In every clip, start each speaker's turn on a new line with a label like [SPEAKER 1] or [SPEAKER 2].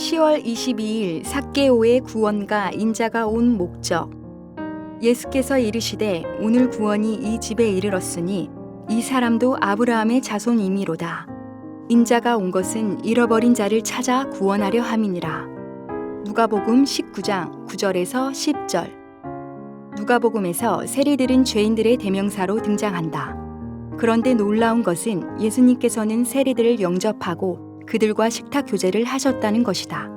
[SPEAKER 1] 10월 22일 삭개오의 구원과 인자가 온 목적. 예수께서 이르시되 오늘 구원이 이 집에 이르렀으니 이 사람도 아브라함의 자손이미로다. 인자가 온 것은 잃어버린 자를 찾아 구원하려 함이니라. 누가복음 19장 9절에서 10절. 누가복음에서 세리들은 죄인들의 대명사로 등장한다. 그런데 놀라운 것은 예수님께서는 세리들을 영접하고 그들과 식탁 교제를 하셨다는 것이다.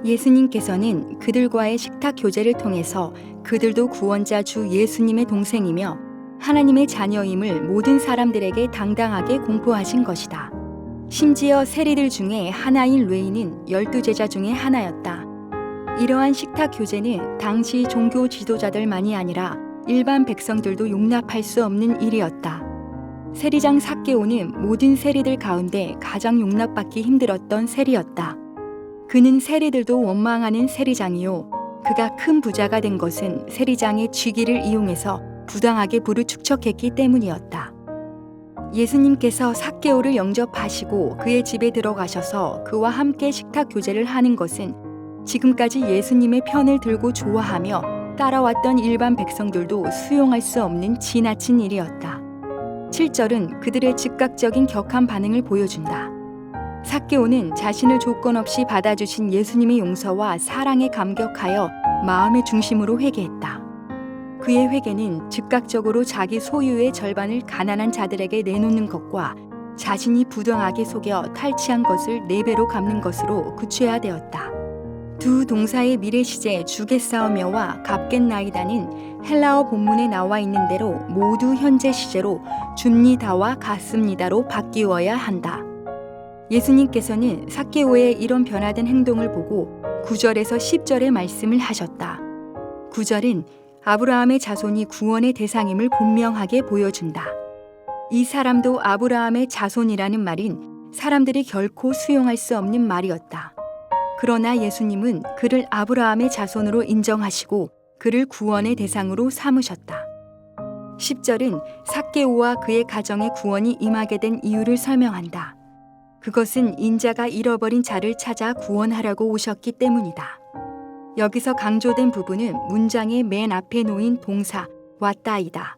[SPEAKER 1] 예수님께서는 그들과의 식탁 교제를 통해서 그들도 구원자 주 예수님의 동생이며 하나님의 자녀임을 모든 사람들에게 당당하게 공포하신 것이다. 심지어 세리들 중에 하나인 뢰인은 12제자 중에 하나였다. 이러한 식탁 교제는 당시 종교 지도자들만이 아니라 일반 백성들도 용납할 수 없는 일이었다. 세리장 삭개오는 모든 세리들 가운데 가장 용납받기 힘들었던 세리였다. 그는 세리들도 원망하는 세리장이요. 그가 큰 부자가 된 것은 세리장의 직위를 이용해서 부당하게 부를 축적했기 때문이었다. 예수님께서 삭개오를 영접하시고 그의 집에 들어가셔서 그와 함께 식탁 교제를 하는 것은 지금까지 예수님의 편을 들고 좋아하며 따라왔던 일반 백성들도 수용할 수 없는 지나친 일이었다. 7절은 그들의 즉각적인 격한 반응을 보여준다. 삭개오는 자신을 조건 없이 받아주신 예수님의 용서와 사랑에 감격하여 마음의 중심으로 회개했다. 그의 회개는 즉각적으로 자기 소유의 절반을 가난한 자들에게 내놓는 것과 자신이 부당하게 속여 탈취한 것을 4배로 갚는 것으로 구체화되었다. 두 동사의 미래 시제 주겠사오며와 갚겠나이다는 헬라어 본문에 나와 있는 대로 모두 현재 시제로 줍니다와 같습니다로 바뀌어야 한다. 예수님께서는 삭개오의 이런 변화된 행동을 보고 9절에서 10절의 말씀을 하셨다. 9절은 아브라함의 자손이 구원의 대상임을 분명하게 보여준다. 이 사람도 아브라함의 자손이라는 말은 사람들이 결코 수용할 수 없는 말이었다. 그러나 예수님은 그를 아브라함의 자손으로 인정하시고 그를 구원의 대상으로 삼으셨다. 10절은 삭개오와 그의 가정의 구원이 임하게 된 이유를 설명한다. 그것은 인자가 잃어버린 자를 찾아 구원하려고 오셨기 때문이다. 여기서 강조된 부분은 문장의 맨 앞에 놓인 동사 왔다이다.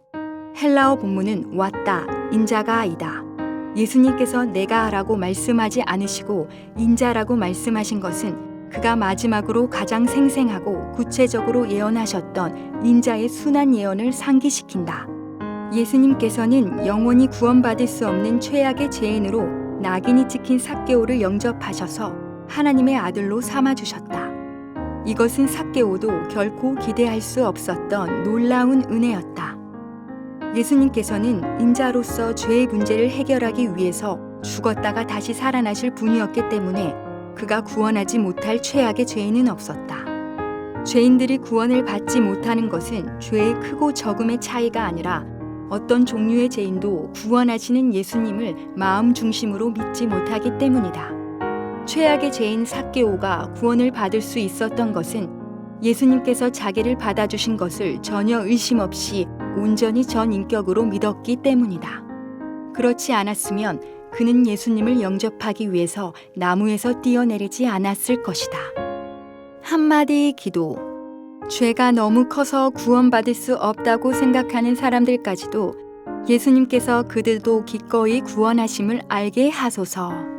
[SPEAKER 1] 헬라어 본문은 왔다, 인자가 아이다. 예수님께서 내가 하라고 말씀하지 않으시고 인자라고 말씀하신 것은 그가 마지막으로 가장 생생하고 구체적으로 예언하셨던 인자의 순한 예언을 상기시킨다. 예수님께서는 영원히 구원받을 수 없는 최악의 죄인으로 낙인이 찍힌 삭개오를 영접하셔서 하나님의 아들로 삼아주셨다. 이것은 삭개오도 결코 기대할 수 없었던 놀라운 은혜였다. 예수님께서는 인자로서 죄의 문제를 해결하기 위해서 죽었다가 다시 살아나실 분이었기 때문에 그가 구원하지 못할 최악의 죄인은 없었다. 죄인들이 구원을 받지 못하는 것은 죄의 크고 적음의 차이가 아니라 어떤 종류의 죄인도 구원하시는 예수님을 마음 중심으로 믿지 못하기 때문이다. 최악의 죄인 삭개오가 구원을 받을 수 있었던 것은 예수님께서 자기를 받아주신 것을 전혀 의심 없이 온전히 전 인격으로 믿었기 때문이다. 그렇지 않았으면 그는 예수님을 영접하기 위해서 나무에서 뛰어내리지 않았을 것이다. 한마디 기도. 죄가 너무 커서 구원받을 수 없다고 생각하는 사람들까지도 예수님께서 그들도 기꺼이 구원하심을 알게 하소서.